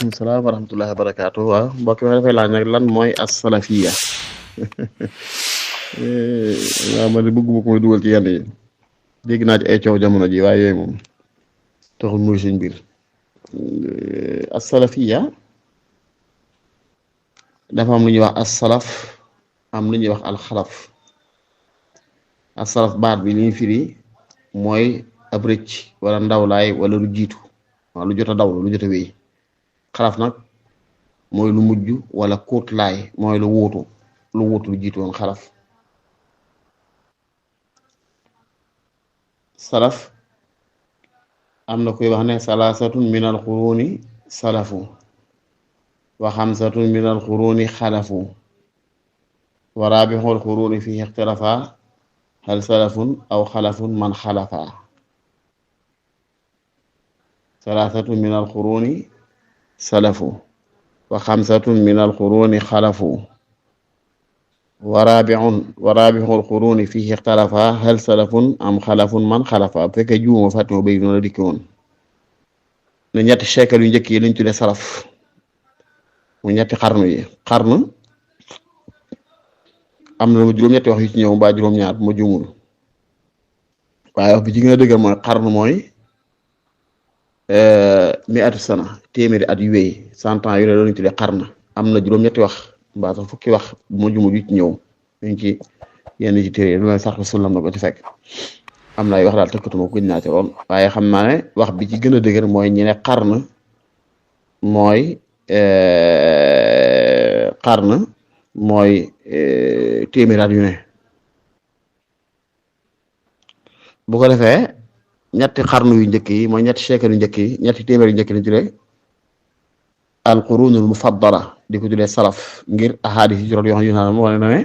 waaleykum salaam wa rahmatullahi wa barakaatu. waaw mbokk mi dafay laaj nag lan mooy as-salafiya. waaw man de bëgguma ko may dugal ci yenn yi dégg naa ci ay coow jamono ji waaye yooyu moom taxul muy suñ mbir. as-salafiya dafa am lu ñuy wax as-salaf am lu ñuy wax al-xalaf. as-salaf baat bi li ñu firi mooy ab rëcc wala ndawlaay wala lu jiitu waaw lu jot a daw lu jot a wéy. xalaf nag mooy lu mujj wala kuutlaay mooy lu wuutu lu jiitu woon xalaf. salaf am na koy wax ne salaasatun min al quruni salafu wa xamsatun min al quruni xalafu wa raabixul quruni fi ixtilafa hal salafun aw xalafun man xalafa. salaasatun min al quruni salafu wa xamsatun min al quruni xalafu wa raabixul quruni fihi ixtalafa hal salafun am xalafun man xalafa. bu fekkee juuma fàttuma bay noonu la dikki woon ne ñetti siècle yu njëkk yi liñ tuddee salaf mu ñetti xarnu yi. xarnu am na juróom-ñetti wax yu ci ñëw mbaa juróom-ñaar bu ma juumul waaye wax bi ci gën a dëgër mooy xarnu mooy mi atu sana téeméeri at yu wéy 100 ans yu ne loolu ñu tuddee xarna. am na juróom-ñetti wax mbaa sax fukki wax bu ma jumul yu ci ñëw ñu ci yenn ci téere lu leen sax sullam na ko ci fekk am na ay wax daal tëkkatuma ko gëj naa ci lool waaye xam naa ne wax bi ci gën a dëgër mooy ñi ne xarna mooy téeméeri at yu ne. bu ko defee ñetti xarnu yu njëkk yi mooy ñetti siècle yu njëkk yi ñetti téeméer yu njëkk yi tuddee al qurunul mufaddala di ko tuddee salaf ngir ahadis yi juróom yoo xam ne yu naan wane na ne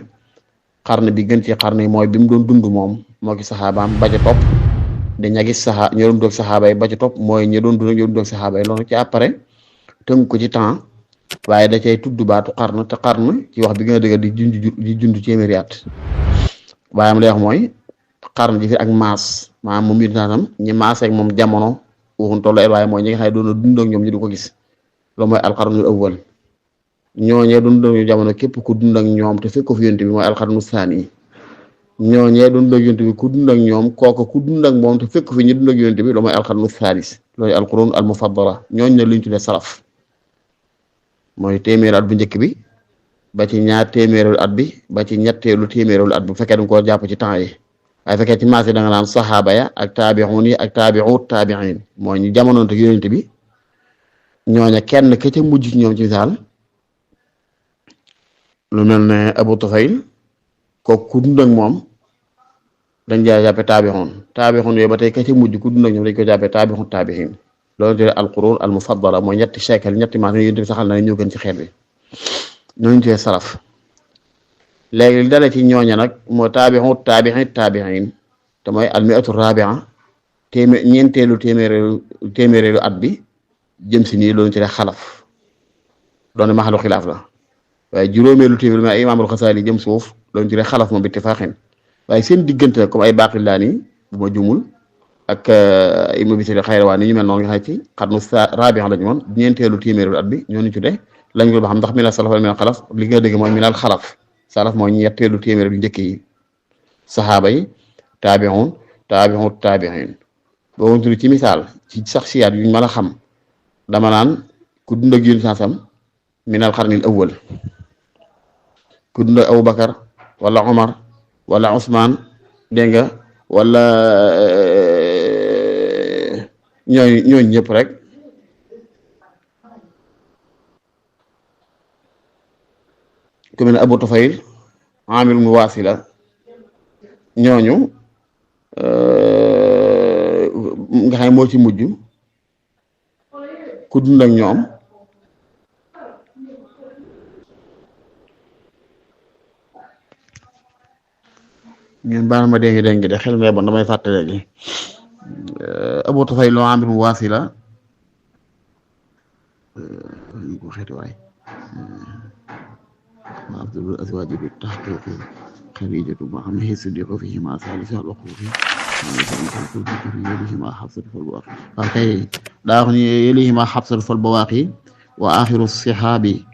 xarnu bi gën ci xarnu yi mooy bi mu doon dund moom moo ki saxaabaam ba ca topp di ña gis ñoo doon doog saxaaba yi ba ca topp mooy ñi doon dund ñoo doon doog saxaaba yi loolu ci après tënk ko ci temps waaye da cay tudd baatu xarnu te xarnu ci wax bi gën a dëgg di jundu téeméeri at waaye am lay wax mooy xarnu ji fi ak maas maanaam moom it naanam ñi maaseeg moom jamono waxuñ tollu waaye mooy ñi nga xam ne doon na dund ak ñoom ñu di ko gis loolu mooy alxarnul awwal. ñooñee dund ak ñoom jamono képp ku dund ak ñoom te fekk ko fi yonent bi mooy alxarnu saani. ñooñee dund ak yonent bi ku dund ak ñoom kooku ku dund ak moom te fekk fi ñu dund ak yonent bi loolu mooy alxarnu saalis loolu alqurun al mufaddala ñooñu ne lu ñu tuddee salaf mooy téeméeri at bu njëkk bi ba ci ñaar téeméeru at bi ba ci ñetteelu téeméeru at bi bu fekkee da nga koo jàpp ci temps yi. waaye fekkee ci maas yi da nga naan saxaaba ya ak taabixuun yi ak taabi'u taabi'iin mooy ñu jamonoonte ak yonent bi ñooña kenn ka ca mujj ci ñoom ci misaal lu mel ne Abu Tufayl kooku ku dund ak moom dañ jaa jàppe taabixuun yooyu ba tey ka ca mujj ku dund ak ñoom dañ ko jàppe taabi'u taabi'iin loolu tuddee alqurun al mufaddala mooy ñetti siècle ñetti maas yonent bi saxal na ñoo gën ci xeet bi ñooñu tuddee salaf. léegi li dale ci ñooña nag moo taabixu taabi'iin te mooy almiatu rabia ñeenteelu téeméereelu at bi jëm si nii loolu ci xalaf doon maxalu xilaaf la waaye juróomeelu téeméer ma imaamul Xasaali jëm suuf loolu ci xalaf moom bi ittifaaxin waaye seen diggante comme ay Baaqilaani bu ma jumul ak Ibnu Bisri Xayrawaani ñu mel noonu nga xam ci xarnu rabia lañu woon ñeenteelu téeméereelu at bi ñoo ñu tuddee lañ ko ba xam ndax minal salaf wala minal xalaf li nga dégg mooy minal xalaf. salaf mooy ñetteelu téeméer yu njëkk yi saxaaba yi taabi'iin boo tudd ci misaal ci sax siyaat yuñ mën a xam dama naan ku dund ak yéen saasam minal xarnil awwal ku dund ak Abubakar wala Omar wala Ousmane dégg nga wala ñooñu ñëpp rek ku mel ne Abu Tufayl Amir ibn Wasila ñooñu nga xam ne moo ci mujj ku dund ak ñoom ngeen baal ma dégg de xel mee bon damay fàtte léegi Abu Tufayl Amir ibn Wasila ko xeeti waay أفضل الأزواج بالتحقيق خديجة وعمه الصديق فيهما ثالث الوقوف يليهما حفصة فالبواقي daa wax ni yelihima xabsatu fal bawaaqi wa axiru sihaabi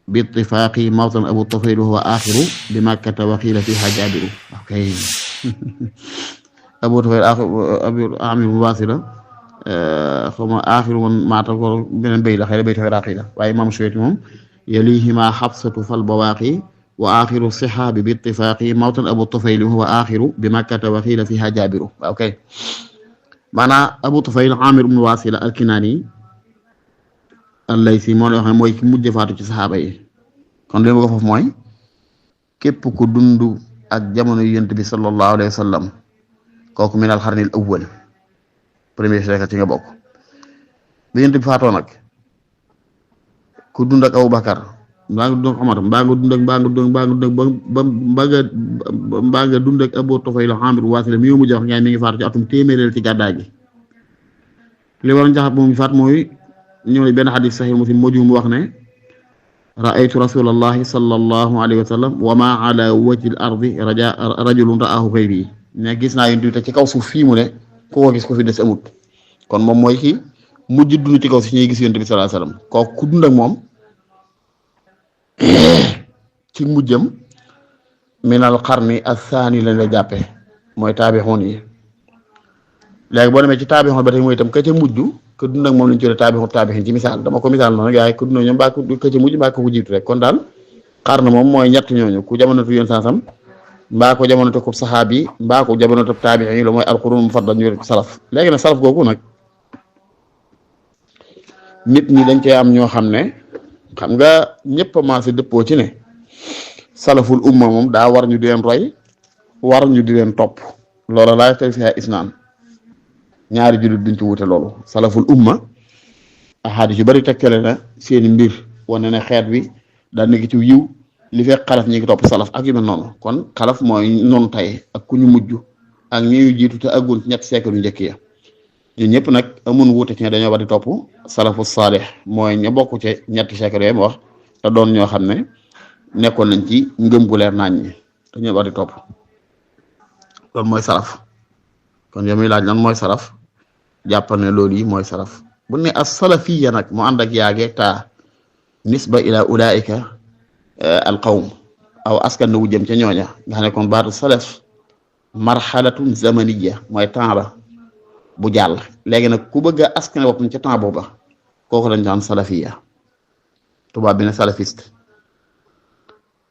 bi ittifaaqi mawtan abu tufayl wa huwa axiru bi makkata wa qiila fiha jaabiru okay. abu tufayl abu amir bu Waasila xaw ma axiru man maata ko beneen béy la xëy na béy tafay raaqi la waaye imam Suyuti moom yalihima xabsatu fal bawaaqi wa axiru sihaabi bi ittifaaqi mawtan abu tufayl wa huwa axiru bi makkata wa qiila fiha jaabiru okay. maanaam abu tufayl amir ibn Waasila al-Kinaani al-Laysi moo la wax ne mooy ki mujj faatu ci saxaaba yi kon li ma ko foofu mooy képp ku dund ak jamono yonent bi sallallahu alayhi wa sallam kooku min al-qarnil awwal premier siècle ci nga bokk bi yonent bi faatoo nag ku dund ak Abubakar mbaa nga dund ak Umar mbaa nga dund ak Abu Tufayl Amir Waasila mi mujj wax ngay mi ngi faatu ci atum téeméereel ci gàddaay gi li war a jaxat moom faat mooy ñëw ne benn xadis saxiix Muslim moo mu wax ne raaytu rasulallahi sallallahu alayhi wa sallam wa ma ala wajhi al ardi rajulun raahu xayri ne gis naa yonent bi te ci kaw suuf fii mu ne ku ko gis ko fi des amut kon moom mooy ki mujj dund ci kaw si ñuy gis yonent bi sallallahu alayhi wa sallam kooku ku dund ak moom ci mujjam minal qarni athani lañ la jàppe mooy taabixoon yi léegi boo demee ci taabixoon ba tey mooy itam ka ca mujj ko dund ak moom lañ tuddee taabixin ci misaal dama ko misaal noonu yaay ko dund ñoom mbaa ko ka ca mujj mbaa ko jiitu rek kon daal xarn moom mooy ñett ñooñu ku jamonotu yoon sansam mbaa ko jamonotu ko saxaab yi mbaa ko jamonotu taabixin yi la mooy alqurun mufaddal ñu salaf léegi nag salaf googu nag nit ñi dañ cee am ñoo xam ne xam nga ñëpp a maase dëppoo ci ne salaful umma moom daa war ñu di leen roy war ñu di leen topp loola laay tey fi isnaan ñaari jullit duñ ci wute loolu salaful umma ahadis yu bari tekkale na seeni mbir wane ne xeet bi daa nekk ci yiw li fekk xalaf ñi ngi topp salaf ak yu mel noonu kon xalaf mooy noonu tey ak ku ñu mujj ak ñi ñu jiitu te aggun ci ñetti siècle yu njëkk ya ñun ñëpp nag amun wuute ci ne dañoo war di topp salafu saalih mooy ña bokk ci ñetti siècle yooyu ma wax te doon ñoo xam ne nekkoon nañ ci ngëm gu leer naañ ñi te ñoo war di topp loolu mooy salaf kon yow mi laaj lan mooy salaf jàppal ne loolu yi mooy salaf bu ne as salafiyya nag mu ànd ak yaagee taa nisba ila ulaika al qawm aw askan wu jëm ca ñooña nga xam ne kon baatu salaf marxalatun zamaniya mooy temps la bu jàll léegi nag ku bëgg a askan boppam ca temps booba kooku lañ daan salafiyya tubaab bi ne salafiste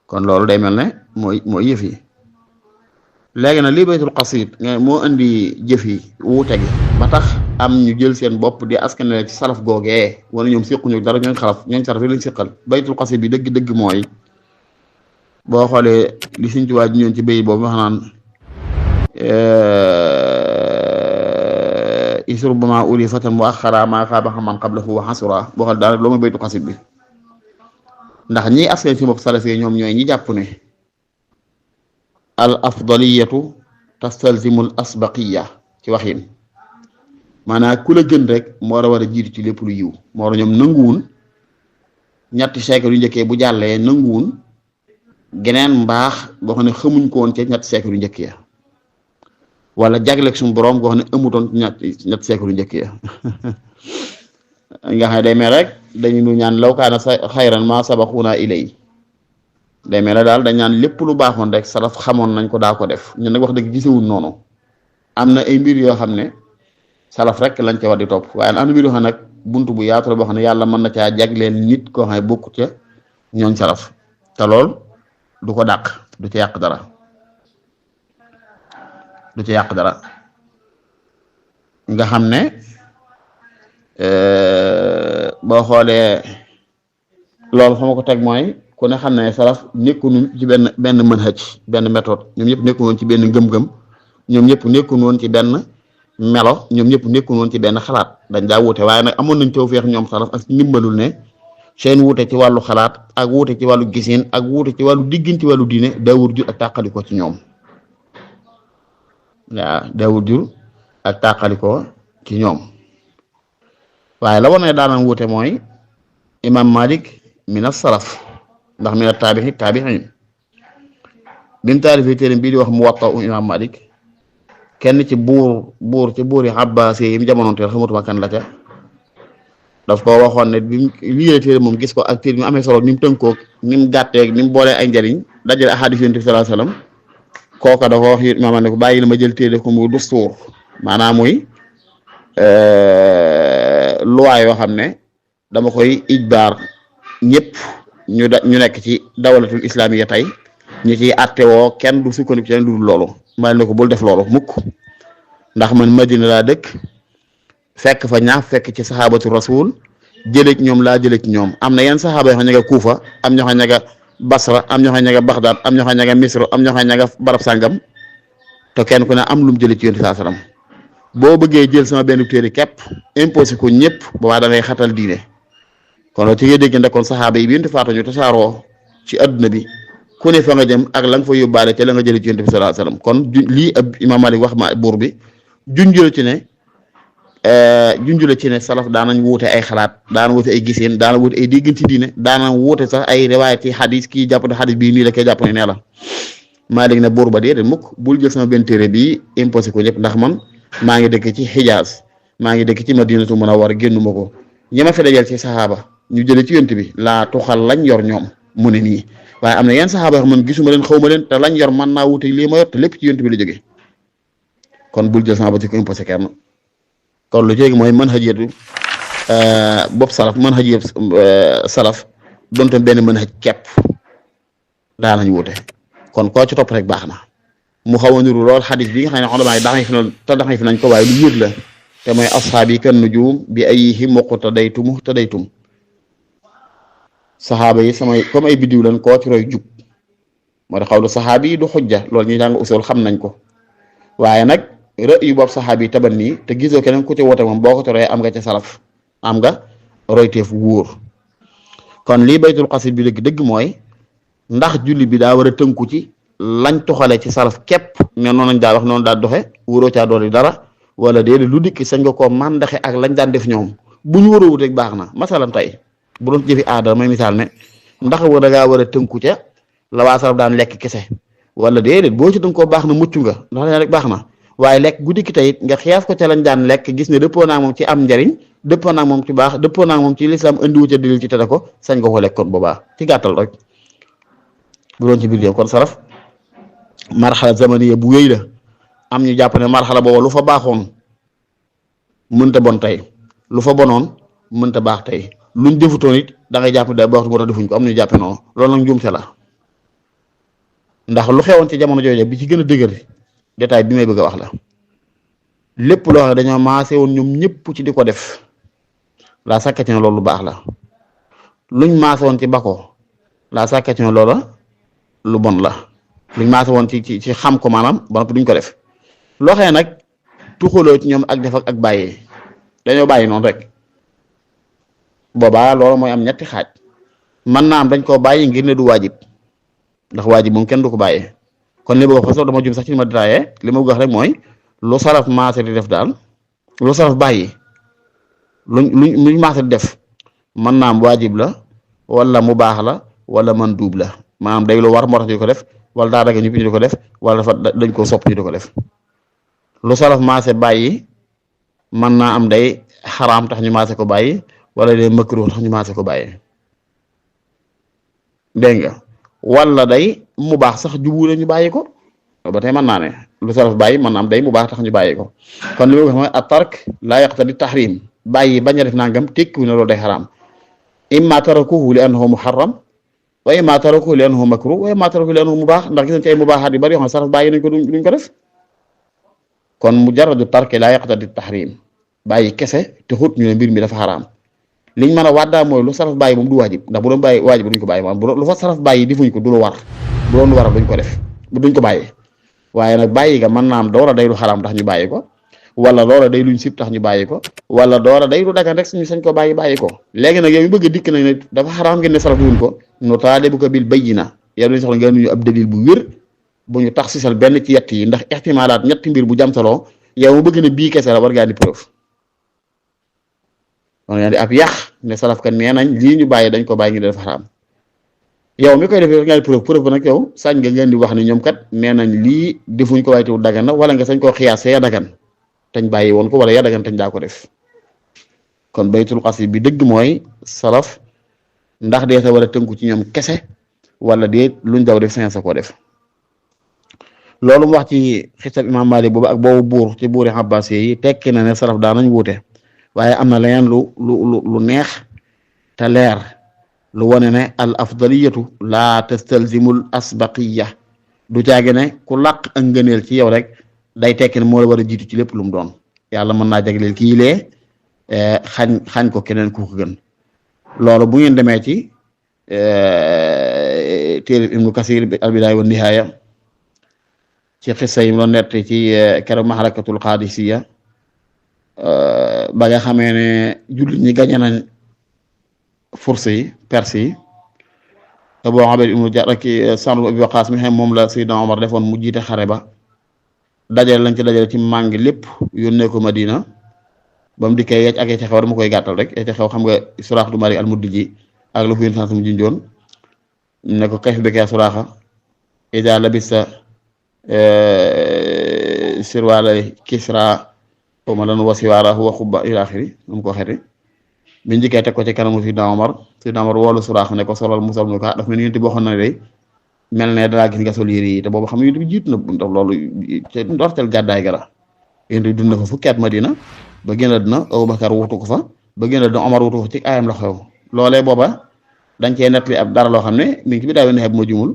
kon loolu day mel ne mooy yëf yi léegi nag lii baytul qasid nga moo indi jëf yi wuute gi ba tax am ñu jël seen bopp di askanale ci salaf googee wala ñoom séquñu dara ñooñ xalaf ñooñ salaf yi lañ séqal baytul qasid bi dëgg-dëgg mooy boo xoolee li Sëñ Tuubaa ji ñoon ci béy boobu wax naan isru bama uli fatan mu axara maa xaaba xaman qablahu wa xasura boo xool daal loo mooy baytul qasid bi ndax ñi askan ci bopp salaf yi ñoom ñooy ñi jàpp ne al afdaliyatu tastalzimu al asbaqiya ci waxin maanaam ku la gën rek moo war a jiitu ci lépp lu yiw moo war ñoom nanguwun ñetti siècle yu njëkkee bu jàllee nanguwun geneen mbaax boo xam ne xamuñ ko woon ca ñetti siècle yu njëkk ya wala jagleeg suñu borom goo xam ne amutoon ñetti siècle yu njëkk ya nga xam ne day mel rek dañu nu ñaan law kaana xayran ma sabaxuna ilay day mel ne daal dañ naan lépp lu baaxoon rek salaf xamoon nañ ko daa ko def ñun nag wax dëgg gisewuñ noonu am na ay mbir yoo xam ne salaf rek lañ ca war di topp waaye am na mbir yoo xam ne nag buntu bu yaatu la boo xam ne yàlla mën na caa jagleel nit koo xam ne bokku ca ñooñ salaf te lool du ko dàq du ca yàq dara nga xam ne boo xoolee loolu fa ma ko teg mooy ku ne xam ne salaf nekkuñu ci benn manhaj benn méthode ñoom ñëpp nekkuñu woon ci benn ngëm-ngëm ñoom ñëpp nekkuñu woon ci benn melo ñoom ñëpp nekkuñu woon ci benn xalaat dañ daa wuute waaye nag amoon nañ tawfeex ñoom salaf ak ndimbalul ne seen wuute ci wàllu xalaat ak wuute ci wàllu gisin ak wuute ci wàllu diggin ci wàllu diine daawul jur ak tàqalikoo ci ñoom waaw daawul jur ak tàqalikoo ci ñoom waaye la woon ne daanam wuute mooy imam Malik min as-salaf ndax mi na taabixiin bi mu taalifee téere bii di wax Muwatta imam Malik kenn ci buur ci buuri Abbaas yi mu jamonoonteel xamatuma kan la ca daf ko waxoon ne bi mu liggéey téere moom gis ko ak téere bi mu amee solo ni mu tënkoo ni mu gàttee ni mu boolee ay njariñ dajale ahadis yonent bi sallallahu alayhi wasallam kooka dafa wax imaam ne ko bàyyi la ma jël téere def ko mu dustuur maanaam muy loi yoo xam ne dama koy ijbaar ñëpp ñu nekk ci dawlatul islamiya tey ñu ciy attewoo kenn du sukkandiku ci leen dul loolu ma ne ko bul def loolu mukk ndax man Madina laa dëkk fekk fa ñaar fekk ci saxaabatu rasul jëlee ci ñoom laa jëlee ci ñoom am na yenn saxaaba yoo xam ne ña nga Kuufa am ñoo xam ne ña nga Basra am ñoo xam ne ña nga Baxdaad am ñoo xam ne ña nga Misra am ñoo xam ne ña nga barab sàngam te kenn ku ne am lu mu jëlee ci yonent sallallahu alayhi wasallam boo bëggee jël sama benn téere képp imposé ko ñëpp boobaa da ngay xatal diine kon loolu ci ngay dégg kon saxaaba yi bi yonent faatu ñu tasaaroo ci adduna bi ku ne fa nga jëm ak la nga fa yóbbaale te la nga jëlee ci yonent bi sallallahu alayhi wasallam kon lii ab Imaam Malik wax ma buur bi junjula ci ne salaf daanañ wuute ay xalaat daana wuute ay giseen daana wuute ay déggin ci diine daana wuute sax ay riwaayat ci xadis kii jàpp ne xadis bii nii la koy jàpp ne nee la Malik ne buur ba déedéet mukk bul jël sama benn téere bii imposé ko ñëpp ndax man maa ngi dëkk ci Xijaaz maa ngi dëkk ci Madinatu Munawwara génnuma ko ñi ma fi dajal ci saxaaba ñu jëlee ci yonent bi laa tuxal lañ yor ñoom mu ne nii waaye am na yenn saxaaba yoo xam ne gisuma leen xawma leen te lañ yor mën naa wuute lii ma yor te lépp ci yonent bi la jógee kon bul jël sama ba ci ko imposé kenn kon lu jéegi mooy manhajiyatu bopp salaf manhajiyatu salaf donte benn manhaj kepp daanañ wuute kon koo ci topp rek baax na mu xaw a niru lool xadis bi nga xam ne xolamaay daxañ fi nañ ko waaye lu yër la te mooy ashaabi kan nujum bi ayyihim iqtadaytum saxaaba yi samay comme ay biddiw lan koo ci roy jub moo tax xawlu saxaabi yi du xujja loolu ñuy jàng usul xam nañ ko waaye nag rëy yu boobu saxaabi yi taban nii te gisoo keneen ku ci woote moom boo ko ci royee am nga ca salaf am nga royteef wóor kon lii baytul qasid bi dëgg mooy ndax julli bi daa war a tënku ci lañ toxale ci salaf képp ne noonu lañ daa wax noonu daa doxe wóoroo caa doole dara wala déedéet lu dikk sañ nga koo màndaxe ak lañ daan def ñoom bu ñu wóoroo wut rek baax na masalan tey bu doon jëfi aada may misaal ne ndax da ngaa war a tënku ca la waa salaf daan lekk kese wala déedéet boo ci tënkoo baax na mucc nga ndax leen rek baax na waaye lekk guddi ki tey nga xiyaas ko ca lañ daan lekk gis ne dëppoo naa moom ci am njariñ dëppoo naa moom ci baax dëppoo naa moom ci lislaam andiwu ca dalil ci tere ko sañ nga ko lekk kon boobaa ci gàttal rek bu doon ci biir kon salaf marxala zamaniya bu wéy la am ñu jàpp ne marxala booba lu fa baaxoon mënta bon tey lu fa bonoon mënta baax tey luñ defutoon it da ngay jàpp ne day baax moo tax defuñ ko am ñu jàppe noonu loolu nag njuumte la ndax lu xewoon ci jamono jooju bi ci gën a dëgër détail bi may bëgg a wax la lépp loo xam ne dañoo maase woon ñoom ñëpp ci di ko def la sàkkati ne loolu lu baax la luñ maase woon ci bako la sàkkati ne loola lu bon la luñ maase woon ci xam ko maanaam ba noppi duñ ko def loo xam ne nag tuxaloo ci ñoom ak def ak bàyyee dañoo bàyyi noonu rek boobaa loolu mooy am ñetti xaaj man naa am dañ koo bàyyi ngir ne du waajib ndax waajib moom kenn du ko bàyyee kon li ma wax dama jum sax ci ma détaillé li ma wax rek mooy lu salaf maase di def daal lu salaf bàyyi luñ maase di def mën naa am waajib la wala mu baax la wala man duub la maanaam day lu war moo tax ñu ko def wala daa daga ñu di ko def wala dafa dañ ko sopp ñu di ko def lu salaf maase bàyyi mën naa am day xaraam tax ñu maase ko bàyyi wala day makruh tax ñu maase ko bàyyi dégg nga wala day mu baax sax jubu la ñu bàyyi ko ba tey mën naa ne lu salaf bàyyi mën naa am day mu baax tax ñu bàyyi ko kon li ma wax mooy at-tark laa yaqtadi tahrim bàyyi bañ a def nangam tekkiwu ne loolu day xaraam imma tarakuhu li annahu muharram wa imma tarakuhu li annahu makruh wa imma tarakuhu li annahu mu baax ndax gis nañ ci ay mubaaxaat yu bari yoo xam ne salaf bàyyi nañ ko duñ ko def kon mujarradu tark laa yaqtadi tahrim bàyyi kese te xut ñu ne mbir mi dafa xaraam liñ mën a wàddaa mooy lu salaf bàyyi moom du waajib ndax bu doon bàyyi waajib duñ ko bàyyi maanaam lu fa salaf bàyyi defuñ ko du lu war bu doon lu war duñ ko def duñ ko bàyyi waaye nag bàyyi ga mën naa am doora day lu xaraam tax ñu bàyyi ko wala doora day luñ sib tax ñu bàyyi ko wala doora day lu dagan rek suñu sañ ko bàyyi ko léegi nag yow ñu bëgg a dikk nag ne dafa xaraam ngeen ne salaf wuñ ko no taalibu ko bil bayyina yow lañ soxla ngeen ñu ab dalil bu wér bu ñu tax sisal benn ci yett yi ndax ihtimaalaat ñetti mbir bu jamtaloo yow mu bëgg ne bii kese la war ngaa di preuve war ngaa di ab yàq ne salaf kan nee nañ lii ñu bàyyi dañ ko bàyyi ngi dafa xaraam yow mi koy defee war ngaa di preuve ba nag yow sañ nga ngeen di wax ne ñoom kat nee nañ lii defuñ ko waaye teewul dagan na wala nga sañ koo xiyaas ya dagan tañ bàyyi woon ko wala ya dagan tañ daa ko def kon baytul xasri bi dëgg mooy salaf ndax dee sa war a tënku ci ñoom kese wala déet luñ daw def sañ sa koo def. loolu mu wax ci xisab imam Malik boobu ak boobu buur ci buuri Abbas yi tekki na ne salaf daan nañ wuute waaye am na leneen lu neex te leer lu wane ne al afdaliyatu laa tastalzimul asbaqiya du caage ne ku làq ak ngëneel ci yow rek day tekki ne moo la war a jiitu ci lépp lu mu doon yàlla mën naa jagleel kii lee xañ ko keneen ku ko gën. loolu bu ngeen demee ci téere Ibnu Kasir bi al bidaaya wa nihaaya ci xissa yi mu doon nett ci keroog maxarakatul qaadisiya ba nga xamee ne jullit ñi gañe nañ furs yi perse yi te boo xamee ibnu Jarrah ki Sa'd ibn Abi Waqqaas mi xam moom la Seydina Omar defoon mu jiite xare ba dajale lañ ci dajale ci màngi lépp yónnee ko Madina ba mu dikkee yecc ak yecc xew dama koy gàttal rek yecc xew xam nga Suraax du Malik al-Mudliji ak lu ko yónni mu junjoon ne ko kayfa bika Suraaxa idaa labista sirwaala Kisra xaw ma lan wasiwaara wa xubba ila axiri nu mu ko waxeeti biñ njëkkee teg ko ci kanamu Seydina Omar woolu Suraax ne ko solal mu sol mu ko daf mel ni yéen boo xam ne day mel ne dalaa gis nga sol yére yi te boobu xam ne yéen jiitu na ndax loolu te ndorteel gàddaay ga la yéen dund na fa fukki at Madina ba génn dina Abubakar wutu ko fa ba génn dina Omar wutu ko ci ayam la xew loolee booba dañ cee nettali ab dara loo xam ne mi ngi ci bi daa ne bu ma jumul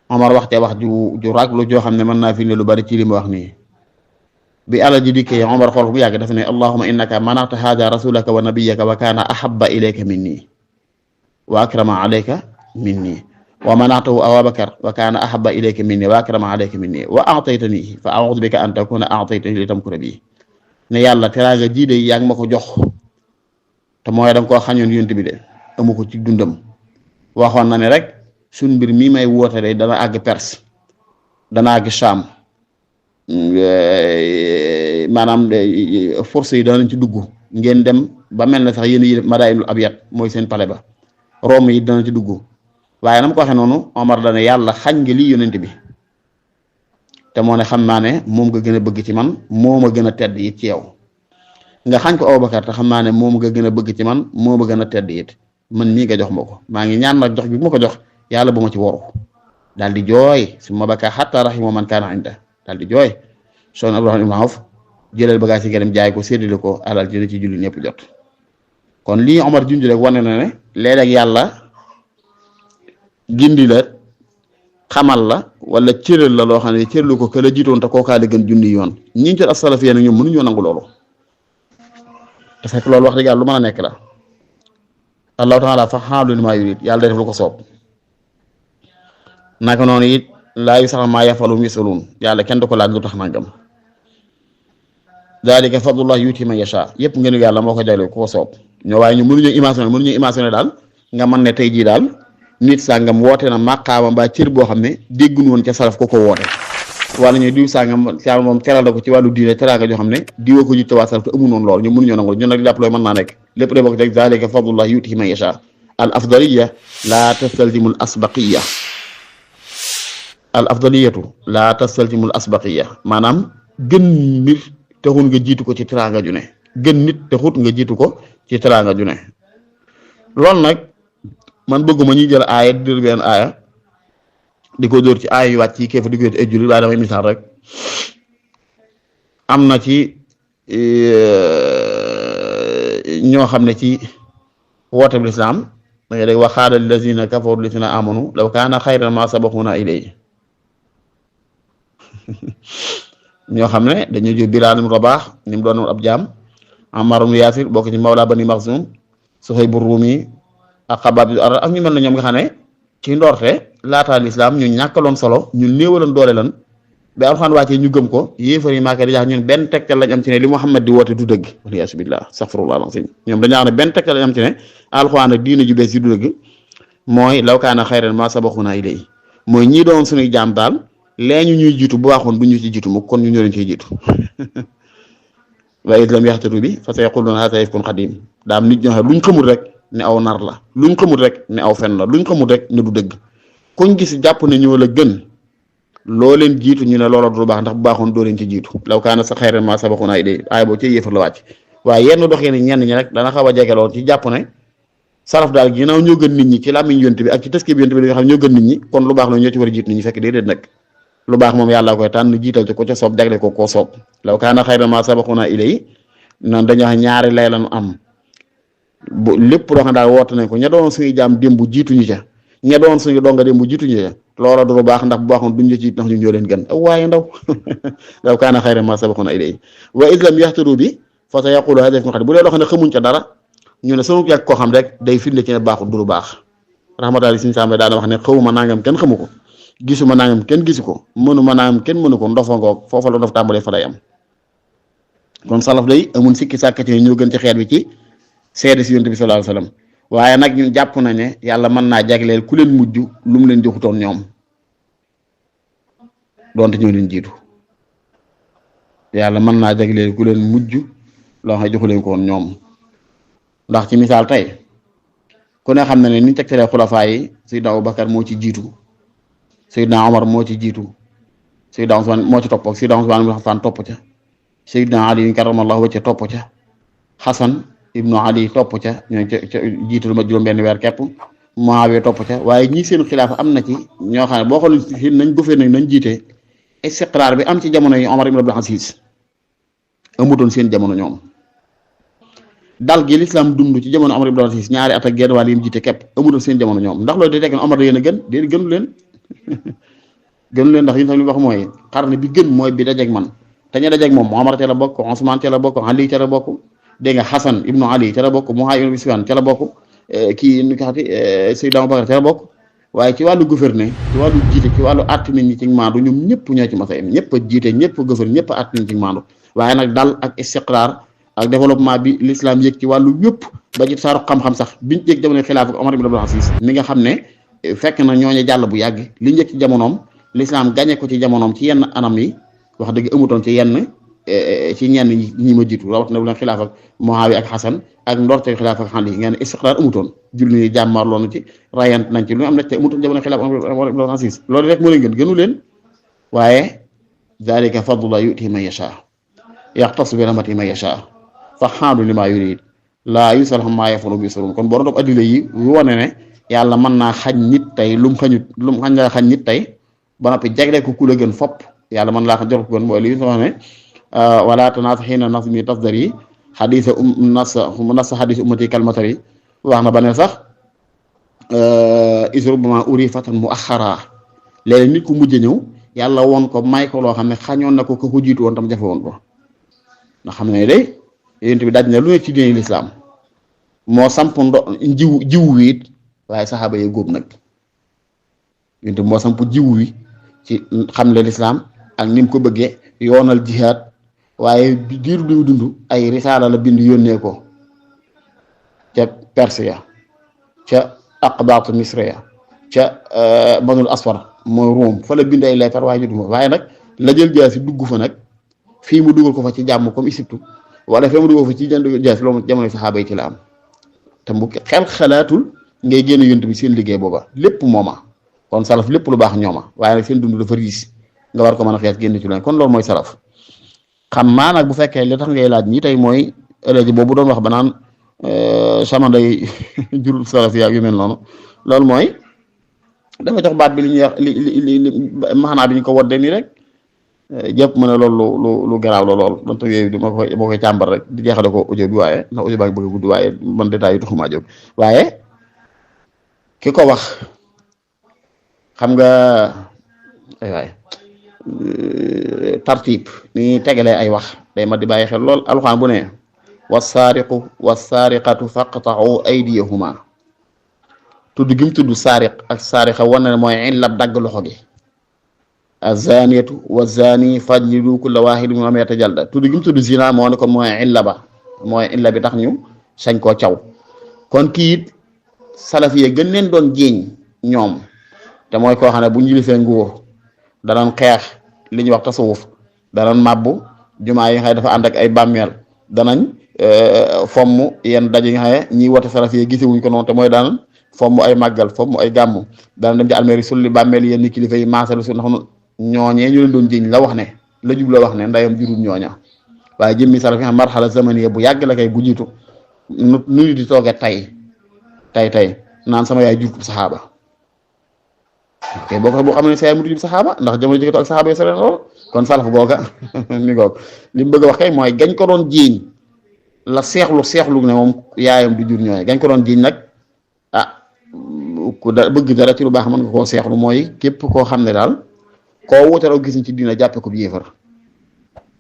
Omar wax te wax ju rag lu joo xam ne mën naa fi ne lu bari ci li ma wax nii bi àlla ji dikkee Omar xool bu yàgg dafa ne allahumma innaka manata hada rasulaka wa nabiyaka wa kana ahabba ilayka minni wa akrama alayka minni wa manatahu Abubakar wa kana ahabba ilayka minni wa akrama alayka minni wa a'taytani fa a'udhu bika an takuna a'taytani li tamkura bi ne yàlla teraanga ji de yaa ngi ma ko jox te mooy da nga koo xañoon yonent bi de amu ko ci dundam waxoon na ne rek suñ mbir mii may woote de dana àgg Perse dana àgg Sham maanaam force yi danañ ci dugg ngeen dem ba mel ne sax yéen yi Madainul Abyad mooy seen palais ba Rome yi dana ci dugg waaye nam ko waxee noonu Omar dana yàlla xañ nga lii yonent bi te moo ne xam naa ne moom nga gën a bëgg ci man moo ma gën a tedd it ci yow nga xañ ko Abubakar te xam naa ne moom nga gën a bëgg ci man moo ma gën a tedd it man mii nga jox ma ko maa ngi ñaan nag jox bi ma ko jox yàlla bu ma ci waru daal di jooy summa baka hatta rahima man kaana inda daal di jooy son Abdurahmaan ibn Awf jëlal bagage yi nga dem jaay ko séddale ko alal jële ci julli ñëpp jot kon lii Omar junj rek wane na ne léeg-léeg yàlla gindi la xamal la wala cëral la loo xam ne cëralu ko la jiitoon te kookaa la gën junni yoon ñi ci as-salafiyya nag ñoom mënuñoo nangu loolu te fekk loolu wax dëgg yàlla lu mën a nekk la allahu taala fa'aalun limaa yuriid yàlla day def lu ko soob naka noonu it laa yus'alu maa yaf'alu yus'aluun yàlla kenn du ko laaj lu tax nangam daalika fadlullah yu'tiihi man yashaa yëpp ngeen yàlla moo ko jagleel ku ko soob ñoo waaye ñu mënuñu imaginer daal nga mën ne tey jii daal nit sàngam woote na màqaama mbaa cër boo xam ne dégguñu woon ca salaf ko woote wala ñu diw sàngam ca moom teral na ko ci wàllu diine teraanga joo xam ne diwa ko jiite waa salaf te amuñu woon lool ñu mënuñoo nangu ñun nag jàpp looy mën naa nekk lépp day bokk rek daalika fadlullah yu'tiihi man yashaa al afdaliyya laa tastalzimu al asbaqiyya al afdaliyatu laa tastalzimu al asbaqiyya maanaam gën mbir taxul nga jiitu ko ci teraanga ju ne gën nit taxut nga jiitu ko ci teraanga ju ne loolu nag man bëgguma ñuy jël aaya di dër benn aaya di ko dóor ci aaya yu wàcc yi kéefa di ko ay julli waaye damay misaal rek am na ci ñoo xam ne ci woote bi lislaam da ngay dégg wa qaala allazina kafaru lillazina amanu law kaana xayran ma sabaquna ilayhi ñoo xam ne dañuy jël Bilaal ibn Rabaah ni mu doon ab jaam Ammaar ibn Yaasir bokk ci mawla Bani Maxzum Suhayb ar-Rumi ak Xabbaab ak ñu mel ne ñoom nga xam ne ci ndorte laataa lislaam ñu ñàkkaloon solo ñu néewaloon doole lan ba Alxuraan wàccee ñu gëm ko yéefar yi Màkka di jax ñun benn tegtal lañ am ci ne li Muhammad di woote du dëgg waliyaasu billaah astaghfirullaah al-aziim ñoom dañoo xam ne benn tegtal lañ am ci ne Alxuraan ak diine ju bees yi du dëgg mooy law kaana xayran maa sabaqunaa ilayhi mooy ñii doon suñuy jaam daal lee ñu ñuy jiitu bu waxoon du ñu ci jiitu mu kon ñu ñoo leen ciy jiitu wa iz lam yahtadu bi fa sayaquluuna haazaa ifkun qadiim daam nit ñoo xam luñ xamul rek ne aw nar la luñ xamul rek ne aw fen la luñ xamul rek ne du dëgg kuñ gis jàpp ne ñoo la gën loo leen jiitu ñu ne loola du baax ndax bu baaxoon doo leen ci jiitu law kaana xayran maa sabaqunaa ilayhi aaya boo ci yéefar la wàcc waaye yenn doxee ni ñenn ñi rek dana xaw a jegeloon ci jàpp ne salaf daal ginnaaw ñoo gën nit ñi ci làmmiñ yonent bi ak ci tëskib yonent bi li nga xam ñoo gën nit ñi kon lu baax la ñoo ci war a jiit nit ñi fekk déedéet nag lu baax moom yàlla koy tànn jiital ci ko ca soob jagle ko koo soob law kaana xayran maa sabaqunaa ilayhi noonu dañoo xam ñaari lay lañu am bu lépp loo xam daal woote nañ ko ña doon suñuy jaam démb jiituñu ca ña doon suñu donga démb jiituñu ca loola du lu baax ndax bu baaxoon duñ la ci ndax ñu ñoo leen gën aw waaye ndaw law kaana xayran maa sabaqunaa ilayhi wa iz lam yahtadu bi fa sayaqulu haadaa ifkun qadiim bu dee loo xam ne xamuñ ca dara ñu ne sunu yàgg koo xam rek day firnde ci ne baaxul du lu baax rahmatullahi suñu sàmbe daana wax ne xawuma nangam kenn xamu ko gisuma nangam kenn gisu ko mënuma nangam kenn mënu ko ndofa ngoog foofa la ndof tàmbalee fa day am kon salaf day amul sikki sàkkat yi ñoo gën ci xeet bi ci seede si yonent bi sallallahu alayhi wasallam waaye nag ñun jàpp nañ ne yàlla mën naa jagleel ku leen mujj lu mu leen joxutoon ñoom donte ñoo leen jiitu yàlla mën naa jagleel ku leen mujj loo xam ne joxu leen ko woon ñoom ndax ci misaal tey ku ne xam na ne ni tegtalee xulafaa yi Seydina Abubakar moo ci jiitu Seydina Omar moo ci jiitu Seydina Usmaan moo ci topp ak Seydina Usmaan ibn Affaan topp ca Seydina Ali karamallahu wajhahu topp ca Xasan ibnu Ali topp ca ñoo ca jiitu lu ma juróom-benn weer képp Muawiya topp ca waaye ñii seen xilaafa am na ci ñoo xam ne boo xool nañ gouverner nañ jiite istiqraar bi am ci jamono yi Omar ibn Abdul Aziz amutoon seen jamono ñoom dal gi lislaam dund ci jamono Omar ibn Abdul Aziz ñaari at ak genn wàll yi mu jiite képp amutoon seen jamono ñoom ndax loolu day tekk ne Omar da yéen a gën déedéet gënu leen gënu leen ndax yéen tam li wax mooy xarne bi gën mooy bi dajeeg man te ña dajeeg moom Omar ca la bokk Usmaan ca la bokk Ali ca la bokk dégg nga Xasan ibnu Ali ca la bokk Muawiya ibnu Sufyaan ca la bokk kii nu ko xati Seydina Abubakar ca la bokk waaye ci wàllu gouverner ci wàllu jiite ci wàllu àtt nit ñi ci maandu ñoom ñëpp ñoo ci masa yem ñëpp a jiite ñëpp a gouverner ñëpp a àtt nit ñi ci maandu waaye nag dal ak istiqraar ak développement bi l'islam yëg ci wàllu yëpp ba ci saaru xam-xam sax biñ yëg jamono xilaaf ak Omar ibn Abdul Aziz mi nga xam ne fekk na ñooñu jàll bu yàgg li njëkk ci jamonoom l'islam gañe ko ci jamonoom ci yenn anam yi wax dëgg amutoon ci yenn ci ñenn ñi ma jiitu rawat na bu leen xilaaf ak Muawiya ak Xasan ak ndorte xilaaf ak Ali ngeen istiqraar amutoon julli ñi jàmmarloo na ci rayant nañ ci lu am na te amutoon jamono xilaaf Omar ibn Abdul Aziz loolu rek moo leen gënu leen waaye zalika fadlullah yu'tihi man yasha yaxtassu bi rahmatihi man yasha fa xaadu li maa yurid laa yusal xam maa yafalu bi surum kon boo doon topp addila yi wane ne yàlla mën naa xañ nit tey lu mu xañ nga xañ nit tey ba noppi jagle ko ku la gën fopp yàlla mën laa jox ko gën mooy li ñu wax ne wala tanaas xiina nas mi tasdar yi xadisa nas xadis ummati kalmatari wax na ba ne sax isrubama uri fatan mu axara léegi nit ku mujj ñëw yàlla woon ko may ko loo xam ne xañoon na ko ko jiitu woon tam jafe woon ko nga xam ne day yént bi daj na lu ne ci diine lislaam moo samp jiw wi it waaye saxaaba yi góob nag yént bi moo samp jiw wi ci xam le lislaam ak ni mu ko bëggee yoonal jihaad waaye diiru bi mu dund ay risaala la bind yónnee ko ca Perse ya ca aqbaatu Misra ya ca banul asfar mooy Rome fa la bind ay leetar waaye jotuma waaye nag la jël jaasi dugg fa nag fii mu dugal ko fa ci jàmm comme Égypte wala fii mu dugal ko fa ci jënd jaasi loolu jamono saxaaba yi ci la am te bu xel xalaatul ngay génn yont bi seen liggéey booba lépp mooma kon salaf lépp lu baax ñooma waaye nag seen dund dafa riis nga war ko mën a xees génn ci leen kon loolu mooy salaf xam maa nag bu fekkee li tax ngay laaj ñi tey mooy ëllëg boobu doon wax ba naan sama day jurul salaf yaa yu mel noonu loolu mooy dafa jox baat bi li ñuy wax li maxanaa bi ñu ko wodde nii rek jëpp ma ne loolu lu garaaw la lool donte yooyu du ma koy càmbar rek di jeexale ko audio bi waaye ndax audio baa ngi bëgg a gudd waaye man détails yi taxumaa jóg waaye ki ko wax xam nga ay waay tartib ni tegalee ay wax day ma di bàyyi xel lool alxuraan bu ne wasaariqu wasaariqatu faqta'u aydiyahuma tudd gi mu tudd saariq ak saariqa wane ne mooy illa dagg loxo gi azaniyatu wazani fajlidu kulla wahidin minhum mi'ata jalda tudd gi mu tudd zina moo ne kon mooy illa ba mooy illa bi tax ñu sañ koo caw kon kii it salaf yi gën leen doon jiiñ ñoom te mooy koo xam ne bu ñu yilifee nguur danañ xeex li ñuy wax tasawuf danañ màbbu jumaa yi nga xam ne dafa ànd ak ay bàmmeel danañ fomm yenn daj yi nga xam ne ñiy wote salaf yi gisewuñ ko noonu te mooy daan fomm ay màggal fomm ay gàmmu danañ dem ci almeeri sulli bàmmeel yenn kilifa yi maasalu su ndax ñooñee ñu leen doon jiiñ la wax ne la jub la wax ne ndayam jurul ñooña waaye jëmmi salaf yi xam marxala zamaniya bu yàgg la kay bu jiitu nu di toogee tey naan sama yaay jurtub saxaaba ok boo xam ne sa yaay mu jurtub saxaaba ndax jamono jëkkatoo ak saxaaba yi sore lool kon salaf googa mi ngoog li mu bëgg a wax kay mooy gañ ko doon jiiñ la seexlu ne moom yaayam du jur ñooy gañ ko doon jiiñ nag ku da bëgg dara ci lu baax mën nga koo seexlu mooy képp koo xam ne daal koo wuteraw gis ci diina jàppe ko bu yéefar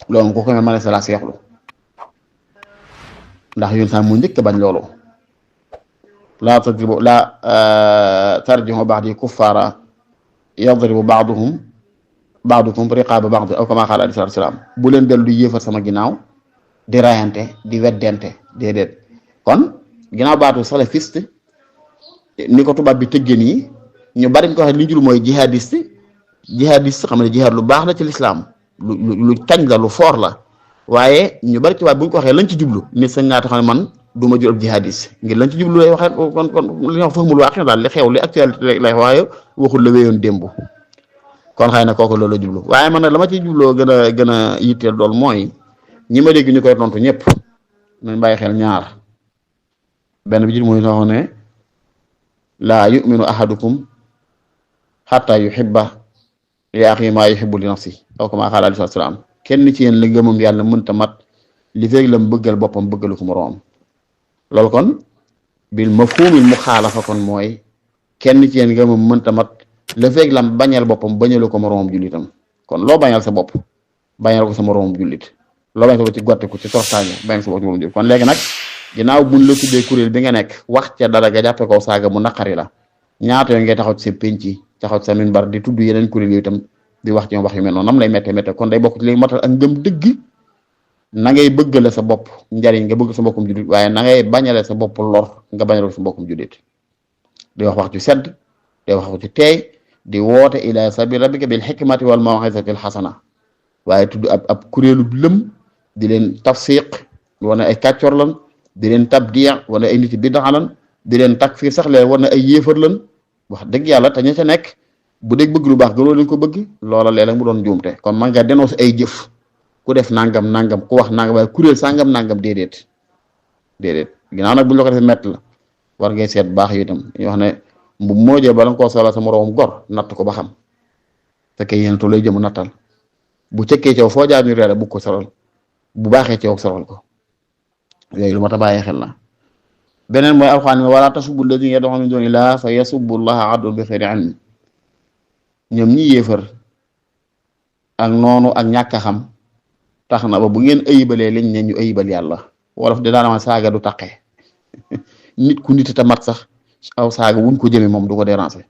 loolu ko mën a la seexlu ndax yoon sax mu njëkk bañ loolu laa tadribu laa tarji'u ba'di kuffaara yadribu ba'dukum riqaaba ba'd aw kamaa qaala alayhi salaatu wa salaam bu leen dellu di yéefar sama ginnaaw di rayante di weddente déedéet kon ginnaaw baatu salafiste ni ko tubaab bi tëggee nii ñu bari ñu ko waxee li ñu jul mooy jihadiste xam ne jihad lu baax la ci lislaam lu kañ la lu foor la waaye ñu bari tubaab bu ñu ko waxee lañ ci jublu nit sañ naa tax ne man du ma jur ab jihadiste ngir lañ ci jublu lay waxee kon li nga fahmul waaqi daal li xew li actualité lay waaye waxul la wéyoon démb kon xëy na kooku loolu la jublu waaye man nag la ma ciy jubloo gën a yitteel dool mooy ñi ma dégg ñu koy tontu ñëpp nañ bàyyi xel ñaar benn bi ci mooy soo ne laa yuminu ahadukum xatta yuhibba li axi maa yuhibbu li nafsi aw kama qaala alayhi salaam kenn ci yéen la gëmam yàlla mënta mat li feeg lam bëggal boppam bëggalu ko moroom loolu kon bil mafhumil muxaalafa kon mooy kenn ci yéen gëmam mënta mat li feeg lam bañal boppam bañalu ko moroomam jullitam kon loo bañal sa bopp bañal ko sa moroomam jullit loo bañ ko ci gotte ko ci tortaange bañal sa bopp ci moroomam jullit kon léegi nag ginnaaw buñ la tuddee kuréel bi nga nekk wax ca dara nga jàppe ko saaga mu naqari la ñaata yoon ngay taxaw ci sa penc taxaw ci sa minbar di tudd yeneen kuréel yooyu itam di wax ci wax yu mel noonu nam lay métte kon day bokk ci li matal ak ngëm dëgg na ngay bëggale sa bopp njariñ nga bëgg sa mbokkum jullit waaye na ngay bañale sa bopp lor nga bañale sa mbokkum jullit di wax ci sedd di wax ci teey di woote ila sabil rabbika bil hikmati wal maw'izati al hasana waaye tudd ab kuréelu lëm di leen tafsiq wane ay kàccor lan di leen tabdiya wala ay nit bid'a lan di leen takfir sax leen war na ay yéefar lan wax dëgg yàlla te ña ca nekk bu dee bëgg lu baax gënoo leen ko bëgg loola léeg-léeg mu doon juumte kon man nga dénoncer ay jëf ku def nangam ku wax nangam waaye kuréel sangam nangam déedéet ginnaaw nag bu ñu la ko defee mett la war ngay seet baax yi itam dañuy wax ne mbu moojee bala nga koo solal sa moroom gor natt ko ba xam fekkee yéen to lay jëm nattal bu cëkkee ceew foo jaar ñu reere bu ko solal bu baaxee ceew solal ko yooyu lu ma ta bàyyee xel la beneen mooy alxuraan mi wala tasubbu llaziina yad'uuna min duuni llaahi fa yasubbu llaaha adwan bi xayri ilm ñoom ñi yéefar ak noonu ak ñàkk a xam tax na ba bu ngeen ayibalee liñ ne ñu ayibal yàlla wolof de daanama saaga du taqe nit ku nit ta mat sax aw saaga wuñ ko jëmee moom du ko déranger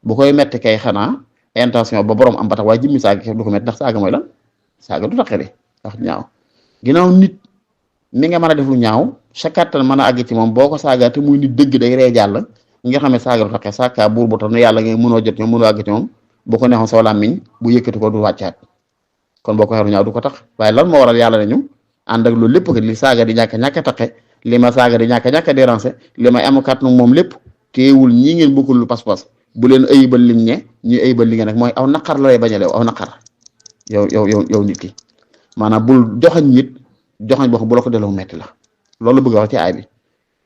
bu koy metti kay xanaa intention ba borom am ba tax waaye jëmmi saaga du ko metti ndax saaga mooy lan saaga du taqe de ndax ñaaw ginnaaw nit mi nga mën a def lu ñaaw sa kàttan mën a àgg ci moom boo ko saaga te muy nit dëgg day ree jàll nga xam ne saaga du taqe sàkka buur bu tax ne yàlla nga mënoo jot ñoom mënoo àgg ci moom boo ko neexoon sa làmmiñ bu yëkkati ko du wàccaat kon boo ko xeeru ñaaw du ko tax waaye lan moo waral yàlla ne ñu ànd ak loolu lépp que li saaga di ñàkk a taqe li ma saaga di ñàkk a déranger li may am kàttan moom lépp teewul ñii ngeen bokkul lu pas-pas bu leen ayibal liñ ne ñuy ayibal li nga nag mooy aw naqar la lay bañale aw naqar yow nit ki maanaam bul joxañ nit joxañ boo xam bu la ko delloo metti la loolu bëgg a wax ci aay bi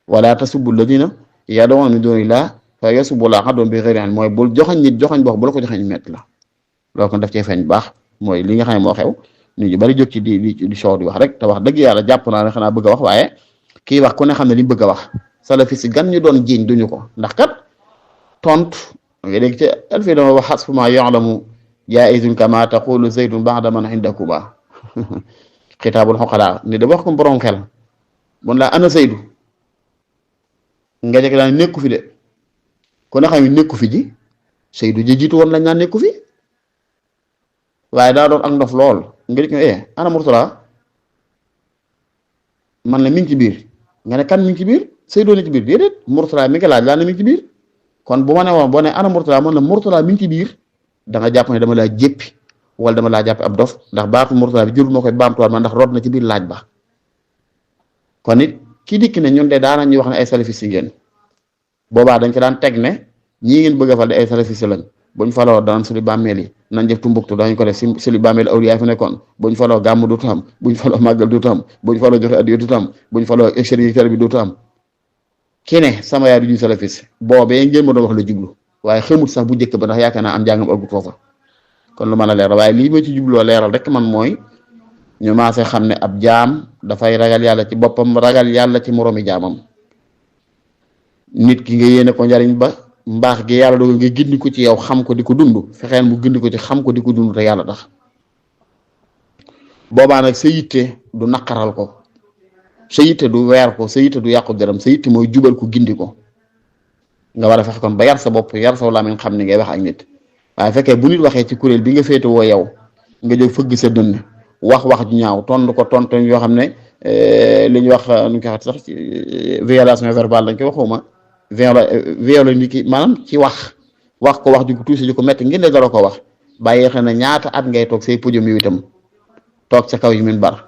wala tasubbu llaziina yad'uuna min duuni llaahi fa yasubbu llaaha adwan bi ghayri ilm mooy bul joxañ nit joxañ boo xam bu la ko joxañ metti la loolu kon daf cee feeñ baax mooy li nga xam ne moo xew nit ñu bari jóg ci di soow di wax rek te wax dëgg yàlla jàpp naa ne xanaa bëgg a wax waaye kii wax ku ne xam ne li mu bëgg a wax salafiste si gan ñu doon jiiñ duñu ko ndax kat tontu nga dégg ci alfi dama wax hasbu maa ya'lamu jaa'izun kama taqulu zaydun ba'da man indakuma xitaabul xoqalaa ni da wax ko borom xel bon laa ana Zaydu nga jekk daan nekku fi de ku ne xam ne nekku fi ji Zaydu ji jiitu woon lañ naan nekku fi waaye daa doon ak ndof lool nga dik ana Murtala man la mi ngi ci biir nga ne kan mi ngi ci biir Zaydu ne ci biir déedéet Murtala mi ngi laaj laa ne mi ngi ci biir kon bu ma ne woon boo ne ana Murtala man la Murtala mi ngi ci biir da nga jàpp ne dama laa jéppi wala dama laa jàppe ab dof ndax baatu Murtala bi jurul moo koy baamtuwaat ma ndax root na ci biir laaj ba kon it ki dikk ne ñun de daana ñuy wax ne ay salafiste ngeen boobaa dañ ko daan teg ne ñii ngeen bëgg a fal de ay salafiste lañ buñ faloo danañ suñu bàmmeel yi nañ def Tumbuktu dañ ko def si li bàmmeel awliya fi nekkoon buñ faloo gàmm dootu am buñ faloo màggal dootu am buñ faloo joxe addiya dootu am buñ faloo extérieur bi dootu am ki ne sama yaay du ñu salafis boobee ngeen ma doon wax la jublu waaye xamut sax bu njëkk ba ndax yaakaar naa am njàngam ëggut foofa kon lu mën a leeral waaye lii ma ci jubloo leeral rek man mooy ñu maase xam ne ab jaam dafay ragal yàlla ci boppam ragal yàlla ci moroomi jaamam nit ki nga yéene ko njariñ ba mbaax gi yàlla dogal nga gindi ko ci yow xam ko di ko dund fexeel mu gindi ko ci xam ko di ko dund te yàlla tax boobaa nag sa yitte du naqaral ko sa yitte du weer ko sa yitte du yàqu deram sa yitte mooy jubal ko gindi ko nga war a fexe kon ba yar sa bopp yar sa làmmiñ xam ni ngay wax ak nit waaye fekkee bu nit waxee ci kuréel bi nga féete woo yow nga jóg fëgg sa dënn wax ju ñaaw tontu ko tontu yoo xam ne li ñuy wax nu ñu koy waxee sax ci violation verbale dañ koy waxuma violé nit ki maanaam ci wax ko wax ju ko tuuti ju ko metti ngeen ne dara ko wax bàyyi xel na ñaata at ngay toog say podium yu itam toog sa kaw yu min bar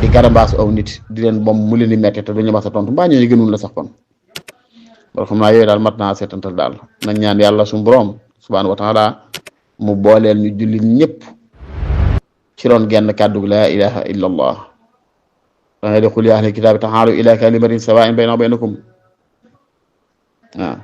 di garambaasu aw nit di leen bom mu leen di metti te duñu mas a tontu mbaa ñooñu gënul la sax kon loolu xam naa yooyu daal mat naa seetantal daal nañ ñaan yàlla suñu borom subhaanahu wa taala mu booleel ñu jullit ñëpp ci roon genn kàddu laa ilaha illa allah danga di qul yaa ahlal kitaabi ta'aalu ilaa kalimatin sawaa'in baynanaa wa baynakum waaw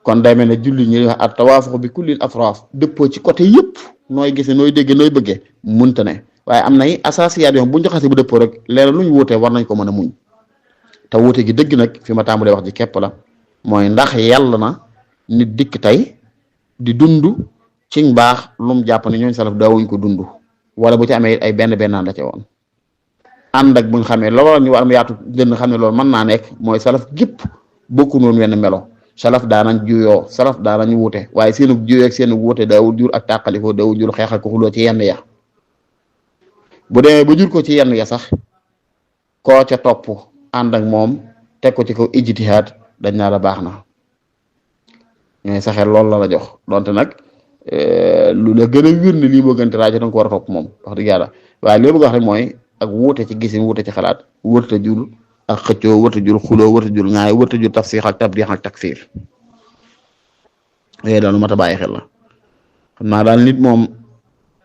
kon day mel ne jullit ñi wax at tawaafuq bi kullil atraaf dëppoo ci côté yëpp nooy gisee nooy déggee nooy bëggee munta ne waaye am nay asaasiyaat yoo bu ñu xasee bu dëppoo rek leeral lu ñu wuutee war nañ ko mën a muñ te wuute gi dëgg nag fi ma tàmbalee wax ji képp la mooy ndax yàlla na nit dikk tey di dund ci mbaax lu mu jàpp ne ñooñ salaf daawuñ ko dund wala bu ci amee ay benn naan la ca woon ànd ak buñ xamee loolu ñu war am yaatu gën xam ne loolu mën naa nekk mooy salaf gépp bokku noonu wenn melo salaf daanañ juyoo salaf daanañ wuute waaye seenu juyoo ak seenu wuute daawul jur ak tàqalikoo daawul jur xeex ak xuloo ci yenn ya bu demee ba jur ko ci yenn ya sax koo ca topp ànd ak moom teg ko ci kaw ijtihaad dañ naa la baax na ñooy saxel loolu la jox donte nag lu la gën a wér ne lii moo gën te rajo danga ko war a topp moom wax dëgg yàlla waaye li bëgg wax rek mooy ak wuute ci gisin wuute ci xalaat wërta jur ak xëccoo wërta jur xuloo wërta jur ŋaay wërta jur tafsir ak tabdix ak takfir yooyu daal lu mat a bàyyi xel la xam naa daal nit moom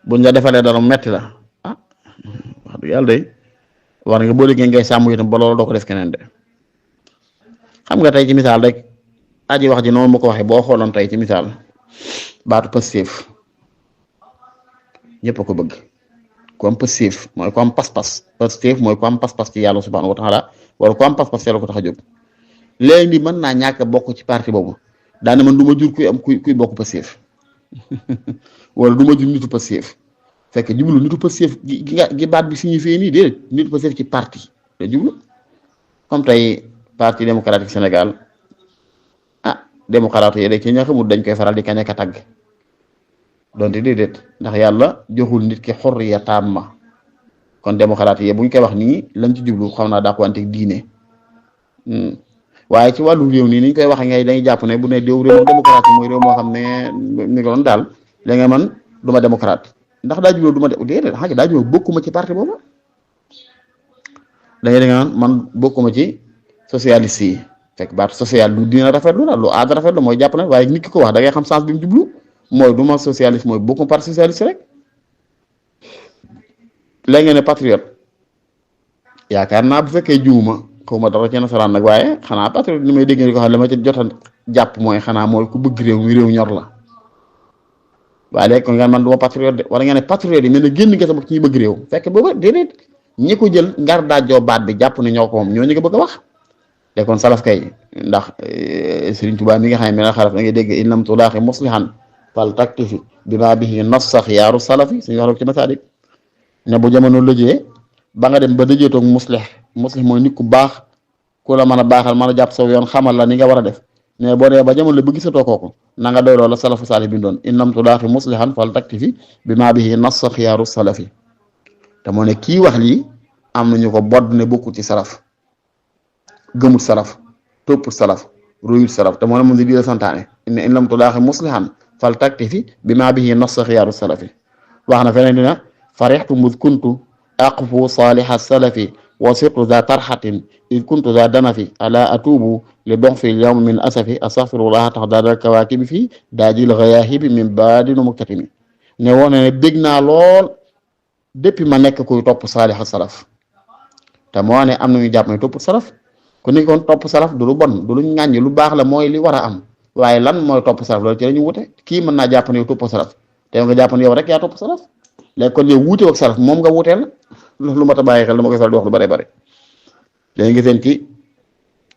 buñ la defalee dara metti la ah wax dëgg yàlla day war nga boo déggee ngay sàmm itam ba loolu doo ko def keneen de xam nga tey ci misaal rek aji wax ji noonu ma ko waxee boo xooloon tey ci misaal baatu Pastef ñëpp a ko bëgg ku am Pastef mooy ku am pas-pas Pastef mooy ku am pas-pas ci yàlla subhanahu wa taala wala ku am pas-pas ci la ko tax a jóg léegi mën naa ñàkk a bokk ci parti boobu daane man du ma jur kuy bokk Pastef wala du ma jur nitu Pastef fekk jublu nitu Pastef gi baat bi signifie nii déedéet nitu Pastef ci parti la jublu comme tey parti démocratique Sénégal démocrate yi rek ci ña xamul dañ koy faral di kañ ak a tàgg donte déedéet ndax yàlla joxul nit ki xorriya tamma kon démocrate yi buñ koy wax nii lañ ci jublu xam naa dàqwante diine waaye ci wàllu réew nii niñ koy waxee ngay dañuy jàpp ne bu ne déw réew démocrate mooy réew moo xam ne ni ko doon daal léegi nga man du ma démocrate ndax daa jubloo du ma déedéet xanaa daa jubloo bokkuma ci parti boobu da nga man bokkuma ci socialiste yi fekk baatu social lu dina rafetlu la lu aada rafetlu mooy jàpp na waaye nit ki ko wax da ngay xam sens bi mu jublu mooy du ma socialiste mooy bokkuma parti socialiste rek léegi nga ne patriote yaakaar naa bu fekkee juuma xaw ma dara ci nasaraan nag waaye xanaa patriote ni may dégg ko xam li ma ci jot a jàpp mooy xanaa mooy ku bëgg réew mi réew ñor la waaye léegi kon nga man du ma patriote de wala nga ne patriote yi mel ne génn nga sa bopp ci ñi bëgg réew fekk booba déedéet ñi ko jël ngar daajoo baat bi jàpp ne ñoo ko moom ñoo ñu ko bëgg a wax te kon salaf kay ndax Sëriñ Tuubaa mi nga xam ne mel xaraf da ngay dégg in lam tulaaxi muslihan fal taktifi bima bihi nassa xiyaaru salafi suñu wax ci masaalik ne bu jamono lëjee ba nga dem ba dëjee toog muslih mooy nit ku baax ku la mën a baaxal mën a jàpp saw yoon xamal la ni nga war a def mais boo dee ba jamono la ba gisatoo kooku na nga doy loola salafu salih bi doon in lam tulaaxi muslihan fal taktifi bima bihi nassa xiyaaru salafi te moo ne kii wax lii am nañu ko bodd ne bokkul ci salaf gëmul salaf toppul salaf royul salaf te moo ne mun di la santaane in lam tulaaxi muslihan fal taktifi bima bihi nassa xiyaaru salafi wax na feneen dina farixtu mud kuntu aqfu saaliha salafi wa sirtu za tarxatin id kuntu za danafi ala atubu li dox fi lyawm min asafi astaghfirullah taxdaadal kawaakibi fii daajil gayaahibi min baadinu muktatimi ne woon ne bég naa lool depuis ma nekk kuy topp saalix salaf te moo ne am nañu jàpp ne topp salaf ku ni kon topp salaf du lu bon du lu ŋàññ lu baax la mooy li war a am waaye lan mooy topp salaf loolu ci la ñu wute kii mën naa jàpp ne yow topp salaf te nga jàpp ne yow rek yaa topp salaf léegi kon yow wuute ak salaf moom nga wuuteel lu mat a bàyyi xel dama koy faral di wax lu bare bare léegi nga seen ci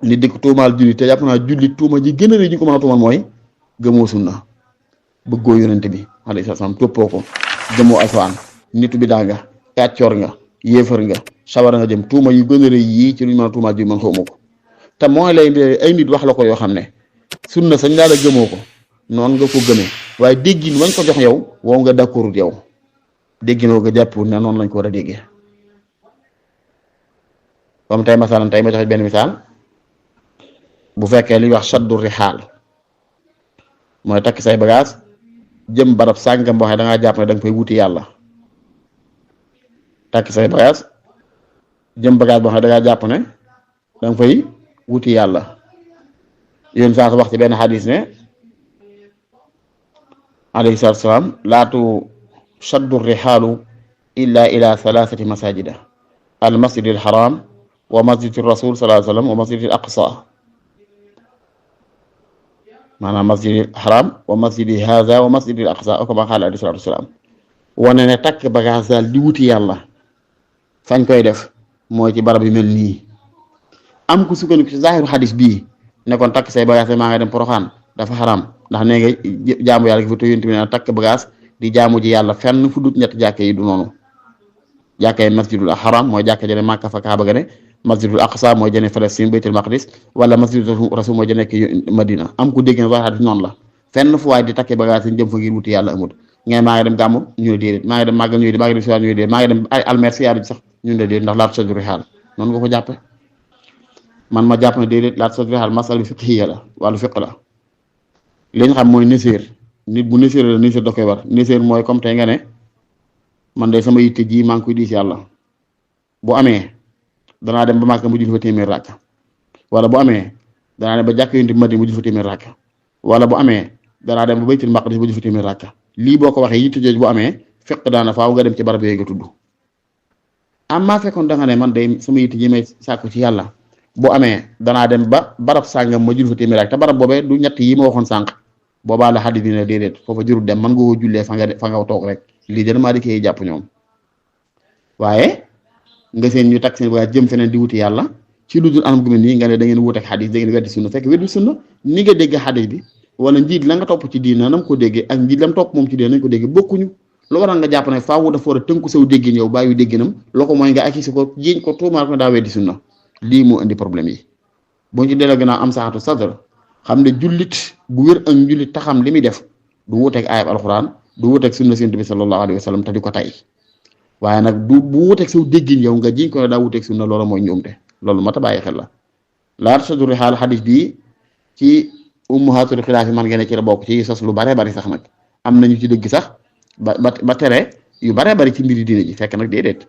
ni dikk tuumaal julli te jàpp naa julli tuuma ji gën a rëy ñu ko mën a tuumal mooy gëmoo sunna bëggoo yonente bi alayhi salaam toppoo ko gëmoo alxuraan nitu bi daa nga kàccoor nga yéefar nga sawara nga jëm tuuma yu gën a rëy yii ci lu ñu mën a tuumaal ji man xawma ko te mooy lay ay nit wax la ko yoo xam ne sunna sañ laa la gëmoo ko noonu nga ko gëmee waaye déggin wañ ko jox yow wow nga d'accordut yow déggin woo nga jàpp ne noonu lañ ko war a déggee comme tey masalan tey ma joxe benn misaal bu fekkee li wax shaddu rixaal mooy takk say bagage jëm barab sàngam boo xam ne da ngaa jàpp ne da nga fay wuti yàlla takk say bagage jëm bagage boo xam ne da ngaa jàpp ne da nga fay wuti yàlla yéen saa su wax ci benn xadis ne alayhi salaatu wa salaam laatu shaddu rixaalu illa ila thalathati masajida al masjidil haram wa masjidil rasul sallallahu alayhi wa sallam wa masjidil aqsa maanaam masjidil haram wa masjidi haza wa masjidil aqsa o kama xaala alayhi salaatu wa salaam wane ne takk bagage daal di wuti yàlla fañ koy def mooy ci barab yu mel nii am ku sukkandiku ci zaahiru xadis bii ne kon takk say bagage maa nga dem Poroxaan dafa xaram ndax nee nga jaamu yàlla gi fa tëyonti bi ne takk bagage di jaamu ji yàlla fenn fu dut ñett jàkke yi du noonu jàkke yi masjidul haram mooy jàkke jëne Màkka fa Kaaba ga ne masjidul aqsa mooy jëne Palestine baytul maqdis wala masjidul rasul mooy jëne Madina am ku dégg ne wax xadis noonu la fenn fu waay di takke bagage yi jëm fa ngir wuti yàlla amul ngay maa ngi dem gàmmu ñu ne déedéet maa ngi dem màggal ñu ne déedéet maa ngi dem siwaar ñu ne déedéet maa ngi dem ay almer siyaar ji sax ñu ne déedéet ndax laatu saduri xaal noonu nga ko jàppe man ma jàpp ne déedéet laatu saduri xaal masala fiqhiya la wàllu fiq la li ñu xam mooy niséer nit bu niséer la niséer da koy war niséer mooy comme tey nga ne man de sama yitte ji maa ngi koy diis yàlla bu amee danaa dem ba Màkka mu julli fa téeméer rakka wala bu amee danaa dem ba jàkk yonent bi Madina mu julli fa téeméer rakka wala bu amee danaa dem ba baytul maqdis mu julli fa téeméer rakka lii boo ko waxee yitte jooju bu amee fiq daana faaw nga dem ci barab yooyu nga tudd am maa fekkoon da nga ne man de sama yitte ji may sàkku ci yàlla bu amee danaa dem ba barab sàngam ma julli fa téeméer rakka te barab boobee du ñett yi ma waxoon sànq boobaa la xadis bi ne déedéet foofa jurul dem man nga ko jullee fa nga toog rek lii de maa di koy jàpp ñoom waaye nga seen ñu takk seen bagage jëm feneen di wuti yàlla ci lu dul anam gu mel nii nga ne da ngeen wuteeg xadis da ngeen weddi sunna fekk weddi sunna ni nga dégg xadis bi wala njiit la nga topp ci diina nam ko déggee ak njiit lam topp moom ci diina nañ ko déggee bokkuñu lu waral nga jàpp ne faawu dafa war a tënku saw déggin yow bàyyi dégginam loo ko mooy nga akisi ko jiiñ ko tuumaal ko daa weddi sunna lii moo indi problème yi boo ci delloo gannaaw am saxatu sadr xam ne jullit bu wér ak jullit taxam li muy def du wuteeg ayab alxuraan du wuteeg sunna Yonent bi sallallahu alayhi wa sallam te di ko tay waaye nag bu wuteeg saw déggin yow nga jiñ ko ne daa wuteeg sunna loola mooy njuumte loolu mat a bàyyi xel la laata sa duri xaal xadis bii ci ummahatul xilaaf yi man ngeen ci la bokk ci sos lu bare bari sax nag am nañu ci dëgg sax ba tere yu bare bari ci mbiri diine ji fekk nag déedéet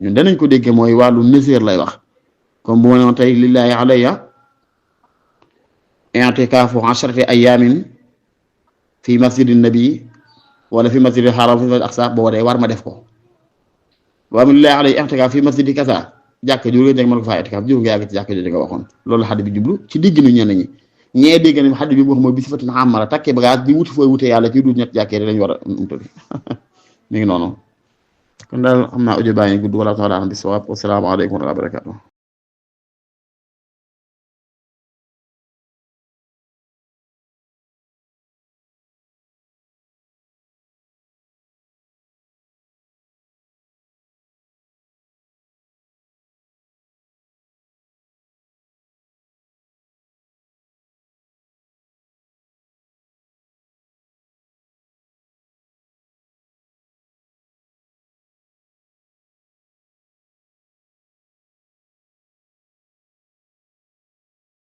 ñun danañ ko dégge mooy wàllu nëseer lay wax comme bu ma noon tey lillahi alayya i'tikaafu 10 ayaamin fi masjidi nabi wala fi masjidi xaram fi masjidi aqsa booba day war ma def ko wa lillahi alayya i'tikaaf fi masjidi kasa jàkk jur nga mën ko faa i'tikaaf jur nga yàgg ci jàkk jooju nga waxoon loolu xadis bi jublu ci digg nu ñenn ñi ñee dégg ne xadis bi wax mooy bi sifatin amara takkee bagage di wuti fooy wute yàlla ci du ñett jàkkee lañu war a tëdd mi ngi noonu kon daal xam naa audio baa ngi gudd wala taala am bi sawaab wassalaamu aleykum wa rahmatullahi wa barakatuh